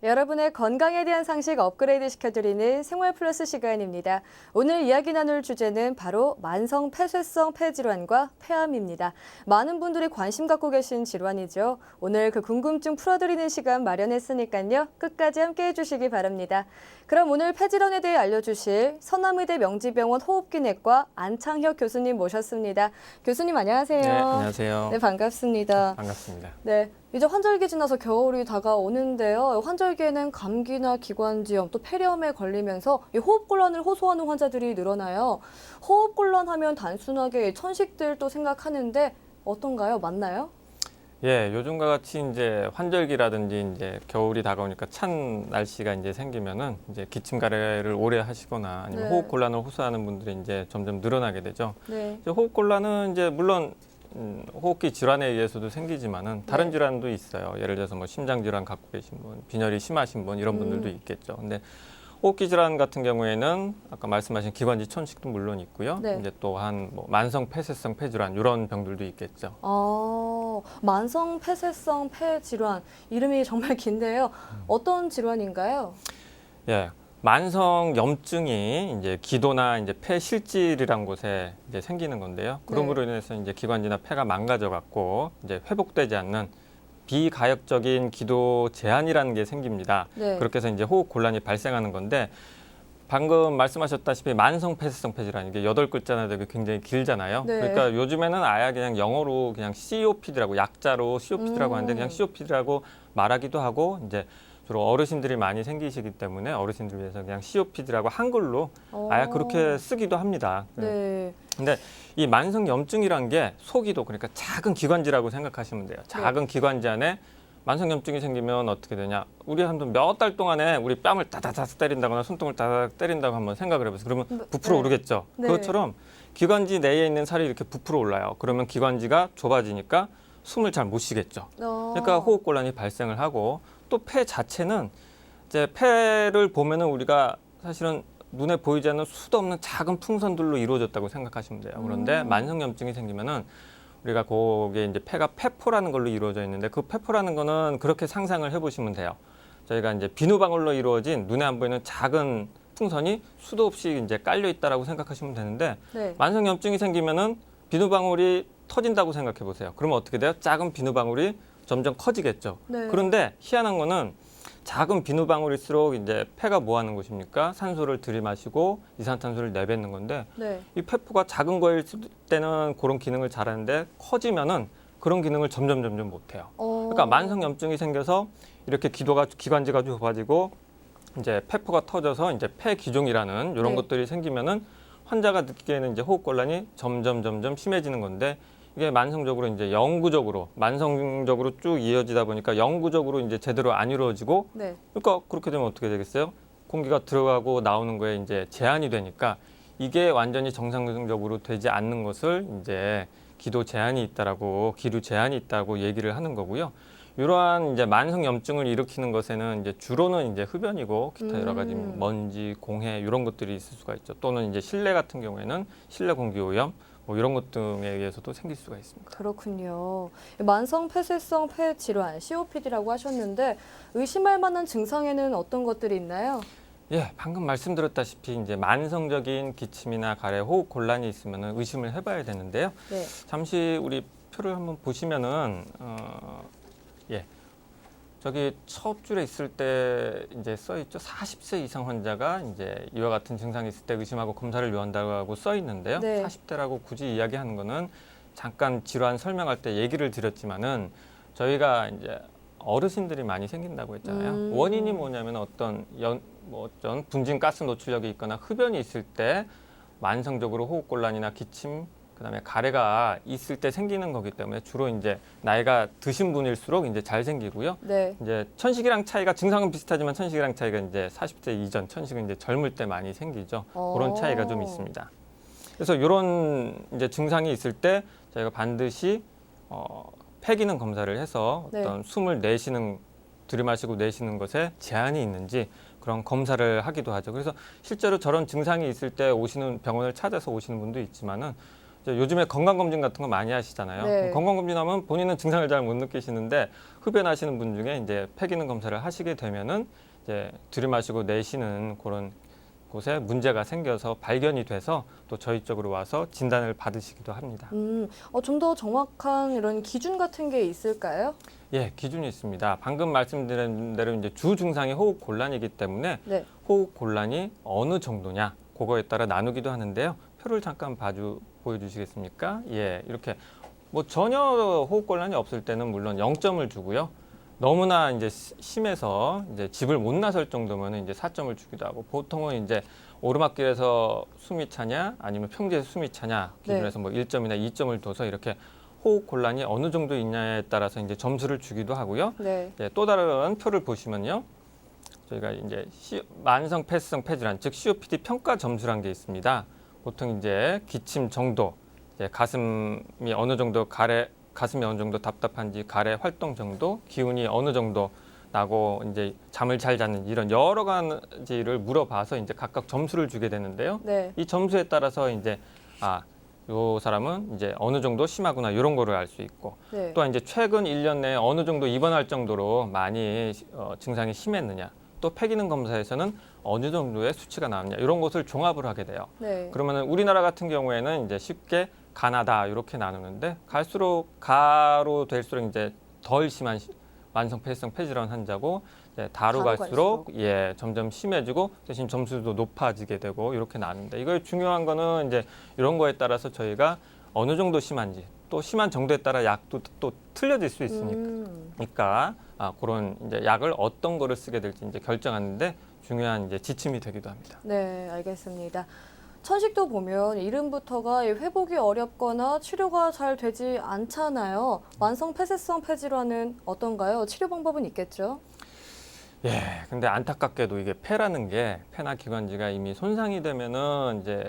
여러분의 건강에 대한 상식 업그레이드 시켜드리는 생활 플러스 시간입니다. 오늘 이야기 나눌 주제는 바로 만성 폐쇄성 폐질환과 폐암입니다. 많은 분들이 관심 갖고 계신 질환이죠. 오늘 그 궁금증 풀어드리는 시간 마련했으니까요. 끝까지 함께 해주시기 바랍니다. 그럼 오늘 폐질환에 대해 알려주실 서남의대 명지병원 호흡기내과 안창혁 교수님 모셨습니다. 교수님 안녕하세요. 네, 안녕하세요. 네, 반갑습니다. 반갑습니다. 네, 이제 환절기 지나서 겨울이 다가오는데요. 환절기에는 감기나 기관지염, 또 폐렴에 걸리면서 이 호흡곤란을 호소하는 환자들이 늘어나요. 호흡곤란하면 단순하게 천식들도 생각하는데 어떤가요? 맞나요? 예, 요즘과 같이 이제 환절기라든지 이제 겨울이 다가오니까 찬 날씨가 이제 생기면은 이제 기침 가래를 오래 하시거나 아니면 네. 호흡 곤란을 호소하는 분들이 이제 점점 늘어나게 되죠. 네. 이제 호흡 곤란은 이제 물론 호흡기 질환에 의해서도 생기지만은 다른 네. 질환도 있어요. 예를 들어서 뭐 심장 질환 갖고 계신 분, 빈혈이 심하신 분 이런 분들도 있겠죠. 근데 호흡기 질환 같은 경우에는 아까 말씀하신 기관지 천식도 물론 있고요. 네. 이제 또한 뭐 만성 폐쇄성 폐질환 이런 병들도 있겠죠. 만성 폐쇄성 폐질환 이름이 정말 긴데요. 어떤 질환인가요? 예, 만성 염증이 이제 기도나 이제 폐 실질이란 곳에 이제 생기는 건데요. 그런 네. 거로 인해서 이제 기관지나 폐가 망가져 갖고 이제 회복되지 않는 비가역적인 기도 제한이라는 게 생깁니다. 네. 그렇게 해서 이제 호흡 곤란이 발생하는 건데 방금 말씀하셨다시피 만성 폐쇄성 폐질환 이게 8글자나 되게 굉장히 길잖아요. 네. 그러니까 요즘에는 아예 그냥 영어로 그냥 COPD라고 약자로 COPD라고 하는데 그냥 COPD라고 말하기도 하고 이제 주로 어르신들이 많이 생기시기 때문에 어르신들 위해서 그냥 COPD라고 한글로 아예 그렇게 쓰기도 합니다. 네. 근데 이 만성 염증이란 게 소기도 그러니까 작은 기관지라고 생각하시면 돼요. 작은 기관지 안에 만성 염증이 생기면 어떻게 되냐? 우리 한번 몇 달 동안에 우리 뺨을 따다닥 때린다거나 손등을 따다닥 때린다고 한번 생각을 해보세요. 그러면 부풀어 네. 오르겠죠. 네. 그것처럼 기관지 내에 있는 살이 이렇게 부풀어 올라요. 그러면 기관지가 좁아지니까 숨을 잘 못 쉬겠죠. 그러니까 호흡곤란이 발생을 하고 또 폐 자체는 이제 폐를 보면은 우리가 사실은 눈에 보이지 않는 수도 없는 작은 풍선들로 이루어졌다고 생각하시면 돼요. 그런데 만성 염증이 생기면은 우리가 거기에 이제 폐가 폐포라는 걸로 이루어져 있는데 그 폐포라는 거는 그렇게 상상을 해보시면 돼요. 저희가 이제 비누방울로 이루어진 눈에 안 보이는 작은 풍선이 수도 없이 이제 깔려 있다라고 생각하시면 되는데 네. 만성 염증이 생기면은 비누방울이 터진다고 생각해 보세요. 그러면 어떻게 돼요? 작은 비누방울이 점점 커지겠죠. 네. 그런데 희한한 거는 작은 비누방울일수록 이제 폐가 뭐 하는 것입니까? 산소를 들이마시고 이산화탄소를 내뱉는 건데 네. 이 폐포가 작은 거일 때는 그런 기능을 잘하는데 커지면은 그런 기능을 점점 못 해요. 그러니까 만성 염증이 생겨서 이렇게 기관지가 좁아지고 이제 폐포가 터져서 이제 폐기종이라는 이런 네. 것들이 생기면은 환자가 느끼기에는 이제 호흡곤란이 점점 심해지는 건데 이게 만성적으로 이제 영구적으로 만성적으로 쭉 이어지다 보니까 영구적으로 이제 제대로 안 이루어지고 네. 그러니까 그렇게 되면 어떻게 되겠어요? 공기가 들어가고 나오는 거에 이제 제한이 되니까 이게 완전히 정상적으로 되지 않는 것을 이제 기도 제한이 있다라고 기류 제한이 있다고 얘기를 하는 거고요. 이러한 이제 만성 염증을 일으키는 것에는 이제 주로는 이제 흡연이고 기타 여러 가지 먼지, 공해 이런 것들이 있을 수가 있죠. 또는 이제 실내 같은 경우에는 실내 공기 오염 뭐 이런 것 등에 의해서도 생길 수가 있습니다. 그렇군요. 만성 폐쇄성 폐질환, COPD라고 하셨는데 의심할 만한 증상에는 어떤 것들이 있나요? 예, 방금 말씀드렸다시피 이제 만성적인 기침이나 가래, 호흡 곤란이 있으면 의심을 해봐야 되는데요. 네. 잠시 우리 표를 한번 보시면은 예, 저기 첫 줄에 있을 때 이제 써 있죠. 40세 이상 환자가 이제 이와 같은 증상이 있을 때 의심하고 검사를 요한다고 써 있는데요. 네. 40대라고 굳이 이야기하는 거는 잠깐 질환 설명할 때 얘기를 드렸지만은 저희가 이제 어르신들이 많이 생긴다고 했잖아요. 원인이 뭐냐면 어떤 분진 가스 노출력이 있거나 흡연이 있을 때 만성적으로 호흡곤란이나 기침 그다음에 가래가 있을 때 생기는 거기 때문에 주로 이제 나이가 드신 분일수록 이제 잘 생기고요. 네. 이제 천식이랑 차이가 증상은 비슷하지만 천식이랑 차이가 이제 40대 이전 천식은 이제 젊을 때 많이 생기죠. 그런 차이가 좀 있습니다. 그래서 이런 이제 증상이 있을 때 저희가 반드시 폐기능 검사를 해서 어떤 숨을 내쉬는 들이마시고 내쉬는 것에 제한이 있는지 그런 검사를 하기도 하죠. 그래서 실제로 저런 증상이 있을 때 오시는 병원을 찾아서 오시는 분도 있지만은 이제 요즘에 건강검진 같은 거 많이 하시잖아요. 네. 건강검진하면 본인은 증상을 잘 못 느끼시는데 흡연하시는 분 중에 이제 폐 기능 검사를 하시게 되면은 이제 들이마시고 내쉬는 그런 곳에 문제가 생겨서 발견이 돼서 또 저희 쪽으로 와서 진단을 받으시기도 합니다. 좀 더 정확한 이런 기준 같은 게 있을까요? 예, 기준이 있습니다. 방금 말씀드린 대로 이제 주 증상이 호흡 곤란이기 때문에 네. 호흡 곤란이 어느 정도냐 그거에 따라 나누기도 하는데요. 표를 잠깐 보여주시겠습니까? 예, 이렇게 뭐 전혀 호흡 곤란이 없을 때는 물론 0점을 주고요. 너무나 이제 심해서 이제 집을 못 나설 정도면 이제 4점을 주기도 하고 보통은 이제 오르막길에서 숨이 차냐 아니면 평지에서 숨이 차냐 기준에서 뭐 1점이나 2점을 둬서 이렇게 호흡 곤란이 어느 정도 있냐에 따라서 이제 점수를 주기도 하고요. 네. 예, 또 다른 표를 보시면요. 저희가 이제 만성 폐쇄성 폐질환 즉 COPD 평가 점수란 게 있습니다. 보통 이제 기침 정도, 이제 가슴이 어느 정도 답답한지 가래 활동 정도, 기운이 어느 정도 나고 이제 잠을 잘 자는 이런 여러 가지를 물어봐서 이제 각각 점수를 주게 되는데요. 네. 이 점수에 따라서 이제 요 사람은 이제 어느 정도 심하구나 이런 거를 알 수 있고 네. 또한 이제 최근 1년 내에 어느 정도 입원할 정도로 많이 증상이 심했느냐 또 폐기능 검사에서는 어느 정도의 수치가 나왔냐 이런 것을 종합을 하게 돼요. 네. 그러면 우리나라 같은 경우에는 이제 쉽게 가나다 이렇게 나누는데 가로 될수록 이제 덜 심한 만성 폐쇄성 폐질환 환자고 이제 다로 갈수록 예 점점 심해지고 대신 점수도 높아지게 되고 이렇게 나누는데 이걸 중요한 거는 이제 이런 거에 따라서 저희가 어느 정도 심한지 또 심한 정도에 따라 약도 또 틀려질 수 있으니까 그런 이제 약을 어떤 거를 쓰게 될지 이제 결정하는데 중요한 이제 지침이 되기도 합니다. 네, 알겠습니다. 천식도 보면 이름부터가 회복이 어렵거나 치료가 잘 되지 않잖아요. 만성 폐쇄성 폐질환은 어떤가요? 치료 방법은 있겠죠? 예, 근데 안타깝게도 이게 폐나 기관지가 이미 손상이 되면은 이제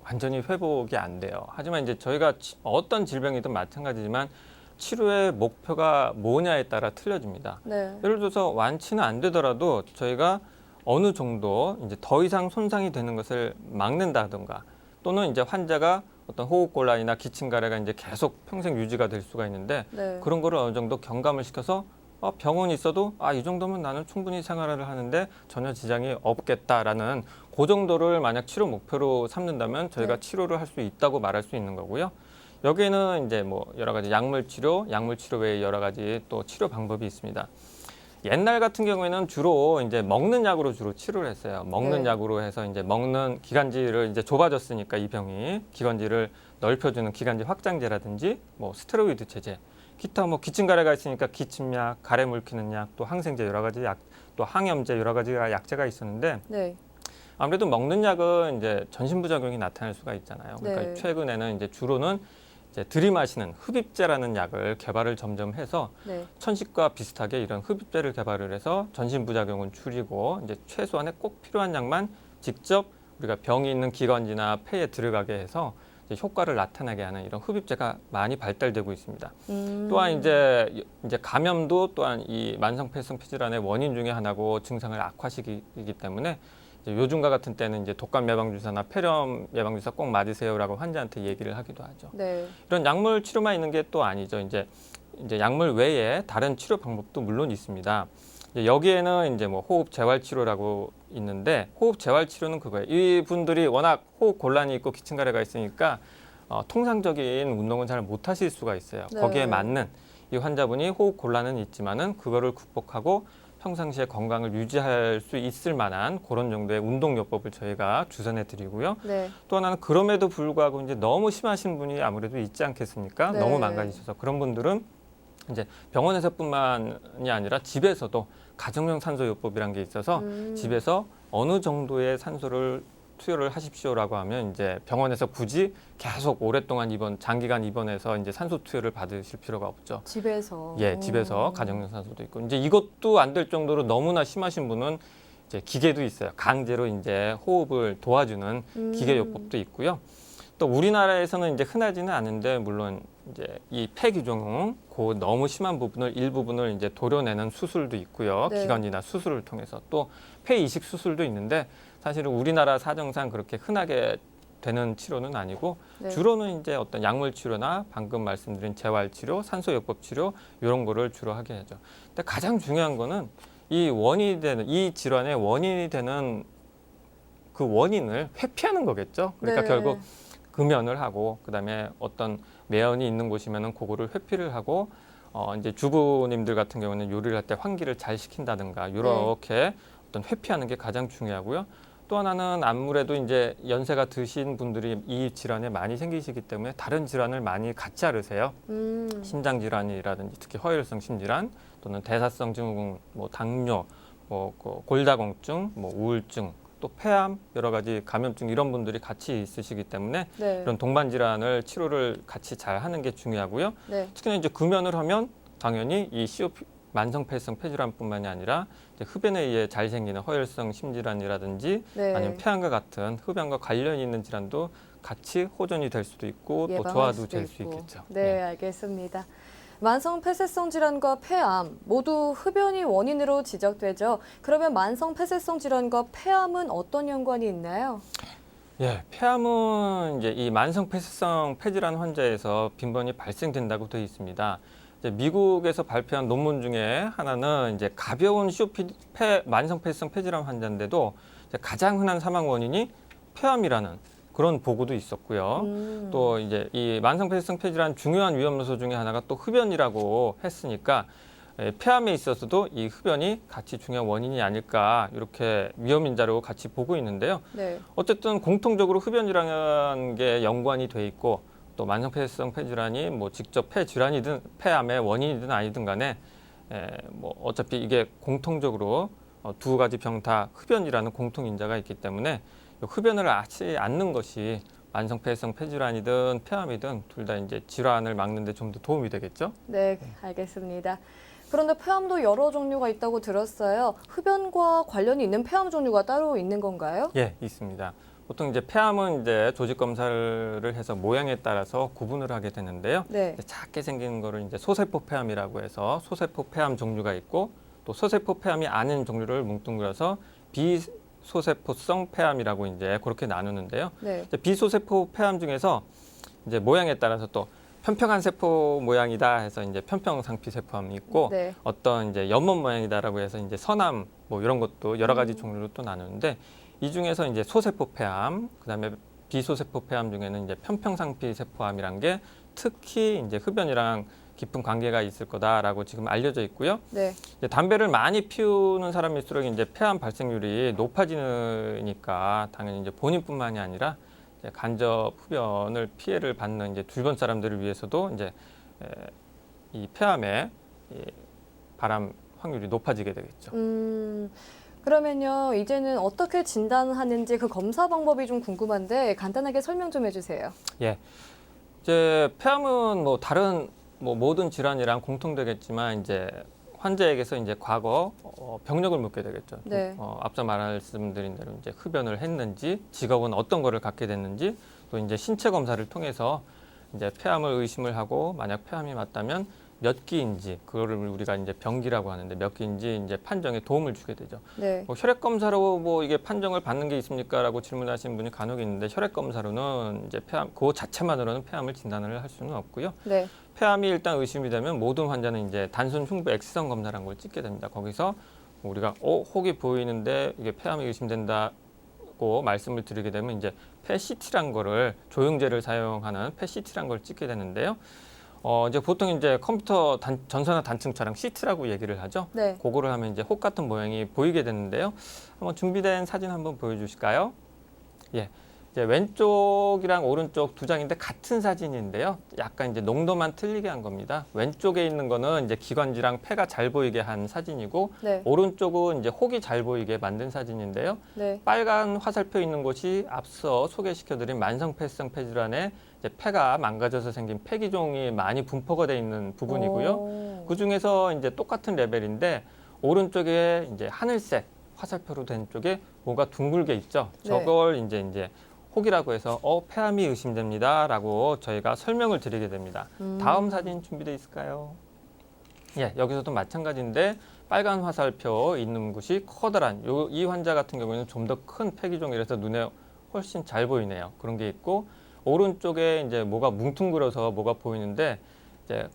완전히 회복이 안 돼요. 하지만 이제 저희가 어떤 질병이든 마찬가지지만 치료의 목표가 뭐냐에 따라 틀려집니다. 네. 예를 들어서 완치는 안 되더라도 저희가 어느 정도 이제 더 이상 손상이 되는 것을 막는다든가 또는 이제 환자가 어떤 호흡곤란이나 기침가래가 이제 계속 평생 유지가 될 수가 있는데 네. 그런 거를 어느 정도 경감을 시켜서 병원이 있어도 이 정도면 나는 충분히 생활을 하는데 전혀 지장이 없겠다라는 그 정도를 만약 치료 목표로 삼는다면 저희가 네. 치료를 할 수 있다고 말할 수 있는 거고요. 여기에는 이제 뭐 여러 가지 약물 치료 외에 여러 가지 또 치료 방법이 있습니다. 옛날 같은 경우에는 주로 이제 먹는 약으로 주로 치료를 했어요. 먹는 네. 약으로 해서 이제 먹는 기관지를 이제 좁아졌으니까 이 병이 기관지를 넓혀주는 기관지 확장제라든지 뭐 스테로이드 제제, 기타 뭐 기침가래가 있으니까 기침약, 가래 물키는 약, 또 항생제 여러 가지 약, 또 항염제 여러 가지 약제가 있었는데 네. 아무래도 먹는 약은 이제 전신부작용이 나타날 수가 있잖아요. 그러니까 네. 최근에는 이제 주로는 이제 들이마시는 흡입제라는 약을 개발을 점점 해서 네. 천식과 비슷하게 이런 흡입제를 개발을 해서 전신 부작용은 줄이고 이제 최소한의 꼭 필요한 약만 직접 우리가 병이 있는 기관지나 폐에 들어가게 해서 이제 효과를 나타나게 하는 이런 흡입제가 많이 발달되고 있습니다. 또한 이제 감염도 또한 이 만성 폐쇄성 폐질환의 원인 중에 하나고 증상을 악화시키기 때문에 이제 요즘과 같은 때는 이제 독감 예방 주사나 폐렴 예방 주사 꼭 맞으세요라고 환자한테 얘기를 하기도 하죠. 네. 이런 약물 치료만 있는 게 또 아니죠. 이제 약물 외에 다른 치료 방법도 물론 있습니다. 이제 여기에는 이제 뭐 호흡 재활 치료라고 있는데 호흡 재활 치료는 그거예요. 이분들이 워낙 호흡 곤란이 있고 기침가래가 있으니까 통상적인 운동은 잘 못하실 수가 있어요. 네. 거기에 맞는 이 환자분이 호흡 곤란은 있지만은 그거를 극복하고 평상시에 건강을 유지할 수 있을 만한 그런 정도의 운동요법을 저희가 주선해 드리고요. 네. 또 하나는 그럼에도 불구하고 이제 너무 심하신 분이 아무래도 있지 않겠습니까? 네. 너무 망가지셔서 그런 분들은 이제 병원에서뿐만이 아니라 집에서도 가정용 산소요법이라는 게 있어서 집에서 어느 정도의 산소를 투여를 하십시오라고 하면 이제 병원에서 굳이 계속 오랫동안 장기간 입원해서 이제 산소 투여를 받으실 필요가 없죠. 집에서. 예, 집에서 가정용 산소도 있고 이제 이것도 안 될 정도로 너무나 심하신 분은 이제 기계도 있어요. 강제로 이제 호흡을 도와주는 기계요법도 있고요. 또 우리나라에서는 이제 흔하지는 않은데 물론 이제 이 폐기종 그 너무 심한 부분을 일부분을 이제 도려내는 수술도 있고요. 네. 기관지나 수술을 통해서 또 폐 이식 수술도 있는데 사실은 우리나라 사정상 그렇게 흔하게 되는 치료는 아니고 네. 주로는 이제 어떤 약물 치료나 방금 말씀드린 재활 치료, 산소요법 치료 이런 거를 주로 하게 하죠. 근데 가장 중요한 거는 이 질환의 원인이 되는 그 원인을 회피하는 거겠죠. 그러니까 네. 결국 금연을 하고 그다음에 어떤 매연이 있는 곳이면은 그거를 회피를 하고 이제 주부님들 같은 경우는 요리를 할 때 환기를 잘 시킨다든가 이렇게 어떤 회피하는 게 가장 중요하고요. 또 하나는 아무래도 이제 연세가 드신 분들이 이 질환에 많이 생기시기 때문에 다른 질환을 많이 같이 앓으세요. 심장 질환이라든지 특히 허혈성 심질환 또는 대사성 증후군, 뭐 당뇨, 골다공증, 뭐 우울증, 또 폐암, 여러 가지 감염증 이런 분들이 같이 있으시기 때문에 네. 이런 동반 질환을 치료를 같이 잘 하는 게 중요하고요. 네. 특히나 이제 금연을 하면 당연히 이 COPD 만성 폐쇄성 폐질환뿐만이 아니라 이제 흡연에 의해 잘 생기는 허혈성 심질환이라든지 네. 아니면 폐암과 같은 흡연과 관련이 있는 질환도 같이 호전이 될 수도 있고 또 예방할 조화도 수도 될 수 있고. 있겠죠. 네, 알겠습니다. 만성 폐쇄성 질환과 폐암 모두 흡연이 원인으로 지적되죠. 그러면 만성 폐쇄성 질환과 폐암은 어떤 연관이 있나요? 예, 폐암은 이제 이 만성 폐쇄성 폐질환 환자에서 빈번히 발생된다고 되어 있습니다. 이제 미국에서 발표한 논문 중에 하나는 이제 가벼운 COPD 만성 폐쇄성 폐질환 환자인데도 이제 가장 흔한 사망 원인이 폐암이라는 그런 보고도 있었고요. 또 이제 이 만성 폐쇄성 폐질환 중요한 위험 요소 중에 하나가 또 흡연이라고 했으니까 폐암에 있어서도 이 흡연이 같이 중요한 원인이 아닐까 이렇게 위험 인자로 같이 보고 있는데요. 네. 어쨌든 공통적으로 흡연이라는 게 연관이 돼 있고 또 만성 폐쇄성 폐질환이 뭐 직접 폐질환이든 폐암의 원인이든 아니든 간에 뭐 어차피 이게 공통적으로 두 가지 병 다 흡연이라는 공통 인자가 있기 때문에 흡연을 하지 않는 것이 만성 폐쇄성 폐질환이든 폐암이든 둘 다 이제 질환을 막는 데 좀 더 도움이 되겠죠. 네, 알겠습니다. 그런데 폐암도 여러 종류가 있다고 들었어요. 흡연과 관련이 있는 폐암 종류가 따로 있는 건가요? 예, 있습니다. 보통 이제 폐암은 이제 조직 검사를 해서 모양에 따라서 구분을 하게 되는데요. 네. 작게 생긴 거를 이제 소세포 폐암이라고 해서 소세포 폐암 종류가 있고 또 소세포 폐암이 아닌 종류를 뭉뚱그려서 비소세포성 폐암이라고 이제 그렇게 나누는데요. 네. 이제 비소세포 폐암 중에서 이제 모양에 따라서 또 편평한 세포 모양이다 해서 이제 편평 상피 세포암이 있고 네. 어떤 이제 연못 모양이다라고 해서 이제 선암 뭐 이런 것도 여러 가지 종류로 또 나누는데 이 중에서 이제 소세포 폐암, 그다음에 비소세포 폐암 중에는 이제 편평 상피 세포암이란 게 특히 이제 흡연이랑 깊은 관계가 있을 거다라고 지금 알려져 있고요. 네. 이제 담배를 많이 피우는 사람일수록 이제 폐암 발생률이 높아지니까 당연히 이제 본인뿐만이 아니라 이제 간접 흡연을 피해를 받는 이제 주변 사람들을 위해서도 이제 이 폐암의 이 발암 확률이 높아지게 되겠죠. 그러면요, 이제는 어떻게 진단하는지 그 검사 방법이 좀 궁금한데 간단하게 설명 좀 해주세요. 예, 이제 폐암은 뭐 다른 뭐 모든 질환이랑 공통되겠지만 이제 환자에게서 이제 과거 병력을 묻게 되겠죠. 네. 앞서 말씀드린 대로 이제 흡연을 했는지, 직업은 어떤 거를 갖게 됐는지, 또 이제 신체 검사를 통해서 이제 폐암을 의심을 하고 만약 폐암이 맞다면 몇 기인지 그거를 우리가 이제 병기라고 하는데 몇 기인지 이제 판정에 도움을 주게 되죠. 네. 뭐 혈액 검사로 뭐 이게 판정을 받는 게 있습니까라고 질문하시는 분이 간혹 있는데 혈액 검사로는 이제 폐암 그 자체만으로는 폐암을 진단을 할 수는 없고요. 네. 폐암이 일단 의심이 되면 모든 환자는 이제 단순 흉부 X선 검사라는 걸 찍게 됩니다. 거기서 우리가 혹이 보이는데 이게 폐암이 의심된다고 말씀을 드리게 되면 이제 폐CT란 거를 조영제를 사용하는 폐CT란 걸 찍게 되는데요. 이제 보통 이제 컴퓨터 전선화 단층 촬영 CT라고 얘기를 하죠. 네. 그거를 하면 이제 혹 같은 모양이 보이게 되는데요. 한번 준비된 사진 한번 보여주실까요? 예. 이제 왼쪽이랑 오른쪽 두 장인데 같은 사진인데요. 약간 이제 농도만 틀리게 한 겁니다. 왼쪽에 있는 거는 이제 기관지랑 폐가 잘 보이게 한 사진이고 네. 오른쪽은 이제 혹이 잘 보이게 만든 사진인데요. 네. 빨간 화살표 있는 곳이 앞서 소개시켜드린 만성 폐쇄성 폐질환에 이제 폐가 망가져서 생긴 폐기종이 많이 분포가 돼 있는 부분이고요. 그 중에서 이제 똑같은 레벨인데 오른쪽에 이제 하늘색 화살표로 된 쪽에 뭐가 둥글게 있죠. 네. 저걸 이제 혹이라고 해서 폐암이 의심됩니다라고 저희가 설명을 드리게 됩니다. 다음 사진 준비되어 있을까요? 예, 여기서도 마찬가지인데 빨간 화살표 있는 곳이 커다란 이 환자 같은 경우에는 좀 더 큰 폐기종이라서 눈에 훨씬 잘 보이네요. 그런 게 있고 오른쪽에 이제 뭐가 뭉퉁그려서 뭐가 보이는데 이제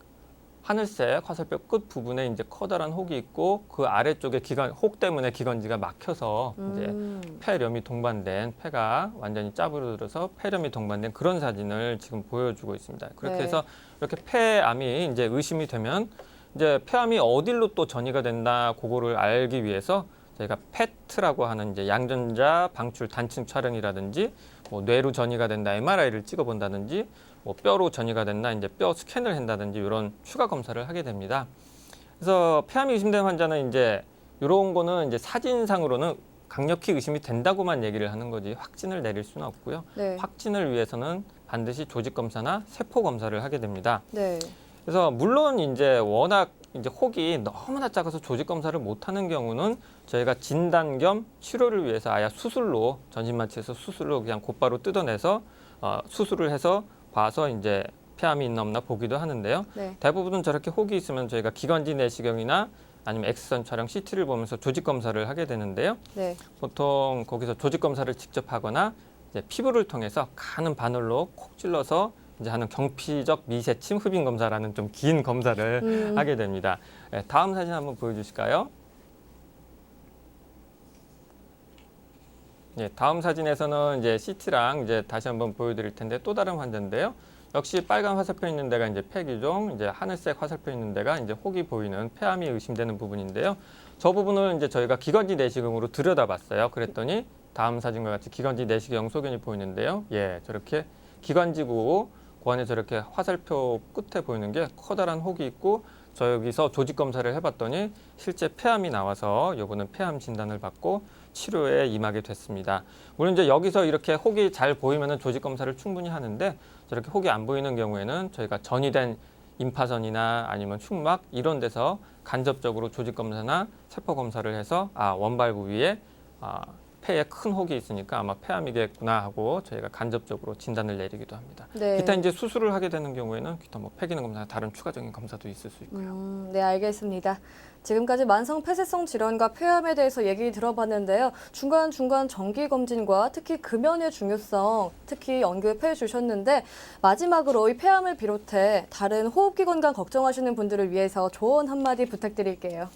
하늘색 화살표 끝 부분에 이제 커다란 혹이 있고 그 아래쪽에 혹 때문에 기관지가 막혀서 이제 폐렴이 동반된 폐가 완전히 짜부러들어서 폐렴이 동반된 그런 사진을 지금 보여주고 있습니다. 그렇게 네. 해서 이렇게 폐암이 이제 의심이 되면 이제 폐암이 어디로 또 전이가 된다 그거를 알기 위해서 저희가 PET라고 하는 이제 양전자 방출 단층 촬영이라든지 뭐 뇌로 전이가 된다 MRI를 찍어본다든지 뭐 뼈로 전이가 됐나 이제 뼈 스캔을 한다든지 이런 추가 검사를 하게 됩니다. 그래서 폐암이 의심된 환자는 이제 이런 거는 이제 사진상으로는 강력히 의심이 된다고만 얘기를 하는 거지 확진을 내릴 수는 없고요. 네. 확진을 위해서는 반드시 조직 검사나 세포 검사를 하게 됩니다. 네. 그래서 물론 이제 워낙 이제 혹이 너무나 작아서 조직 검사를 못하는 경우는 저희가 진단 겸 치료를 위해서 아예 수술로 전신마취해서 수술로 그냥 곧바로 뜯어내서 수술을 해서 봐서 이제 폐암이 있나 없나 보기도 하는데요. 네. 대부분은 저렇게 혹이 있으면 저희가 기관지 내시경이나 아니면 엑스선 촬영, CT를 보면서 조직 검사를 하게 되는데요. 네. 보통 거기서 조직 검사를 직접 하거나 이제 피부를 통해서 가는 바늘로 콕 찔러서 이제 하는 경피적 미세침 흡인 검사라는 좀 긴 검사를 하게 됩니다. 네, 다음 사진 한번 보여주실까요? 예, 다음 사진에서는 이제 CT랑 이제 다시 한번 보여드릴 텐데 또 다른 환자인데요. 역시 빨간 화살표 있는 데가 이제 폐기종, 이제 하늘색 화살표 있는 데가 이제 혹이 보이는 폐암이 의심되는 부분인데요. 저 부분을 이제 저희가 기관지 내시경으로 들여다봤어요. 그랬더니 다음 사진과 같이 기관지 내시경 소견이 보이는데요. 예, 저렇게 기관지고 그 안에 저렇게 화살표 끝에 보이는 게 커다란 혹이 있고 저 여기서 조직 검사를 해봤더니 실제 폐암이 나와서 요거는 폐암 진단을 받고 치료에 임하게 됐습니다. 물론 이제 여기서 이렇게 혹이 잘 보이면은 조직 검사를 충분히 하는데 저렇게 혹이 안 보이는 경우에는 저희가 전이된 임파선이나 아니면 축막 이런 데서 간접적으로 조직 검사나 세포 검사를 해서 원발 부위에 폐에 큰 혹이 있으니까 아마 폐암이겠구나 하고 저희가 간접적으로 진단을 내리기도 합니다. 네. 기타 이제 수술을 하게 되는 경우에는 기타 뭐 폐기능 검사나 다른 추가적인 검사도 있을 수 있고요. 네, 알겠습니다. 지금까지 만성 폐쇄성 질환과 폐암에 대해서 얘기 들어봤는데요. 중간중간 정기검진과 특히 금연의 중요성 특히 언급해 주셨는데 마지막으로 이 폐암을 비롯해 다른 호흡기관과 걱정하시는 분들을 위해서 조언 한마디 부탁드릴게요.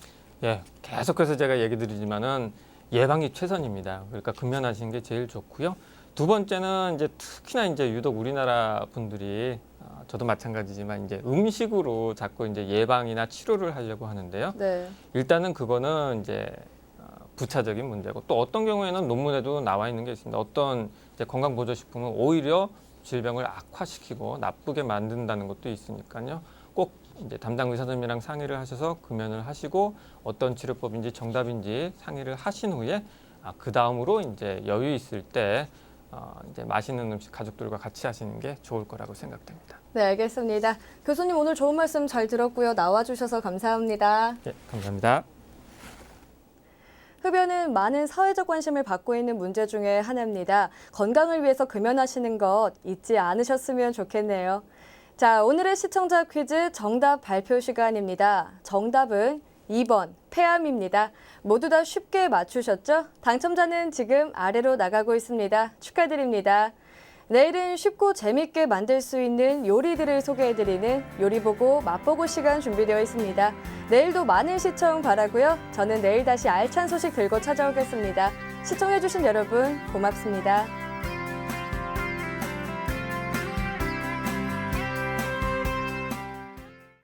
예, 계속해서 제가 얘기 드리지만은 예방이 최선입니다. 그러니까 금연하시는 게 제일 좋고요. 두 번째는 이제 특히나 이제 유독 우리나라 분들이 저도 마찬가지지만 이제 음식으로 자꾸 이제 예방이나 치료를 하려고 하는데요. 네. 일단은 그거는 이제 부차적인 문제고 또 어떤 경우에는 논문에도 나와 있는 게 있습니다. 어떤 이제 건강보조식품은 오히려 질병을 악화시키고 나쁘게 만든다는 것도 있으니까요. 꼭 이제 담당 의사님이랑 상의를 하셔서 금연을 하시고 어떤 치료법인지 정답인지 상의를 하신 후에 그 다음으로 이제 여유 있을 때 이제 맛있는 음식 가족들과 같이 하시는 게 좋을 거라고 생각됩니다. 네, 알겠습니다. 교수님 오늘 좋은 말씀 잘 들었고요. 나와주셔서 감사합니다. 네, 감사합니다. 흡연은 많은 사회적 관심을 받고 있는 문제 중에 하나입니다. 건강을 위해서 금연하시는 것 잊지 않으셨으면 좋겠네요. 자, 오늘의 시청자 퀴즈 정답 발표 시간입니다. 정답은 2번 폐암입니다. 모두 다 쉽게 맞추셨죠? 당첨자는 지금 아래로 나가고 있습니다. 축하드립니다. 내일은 쉽고 재밌게 만들 수 있는 요리들을 소개해드리는 요리보고 맛보고 시간 준비되어 있습니다. 내일도 많은 시청 바라고요. 저는 내일 다시 알찬 소식 들고 찾아오겠습니다. 시청해주신 여러분 고맙습니다.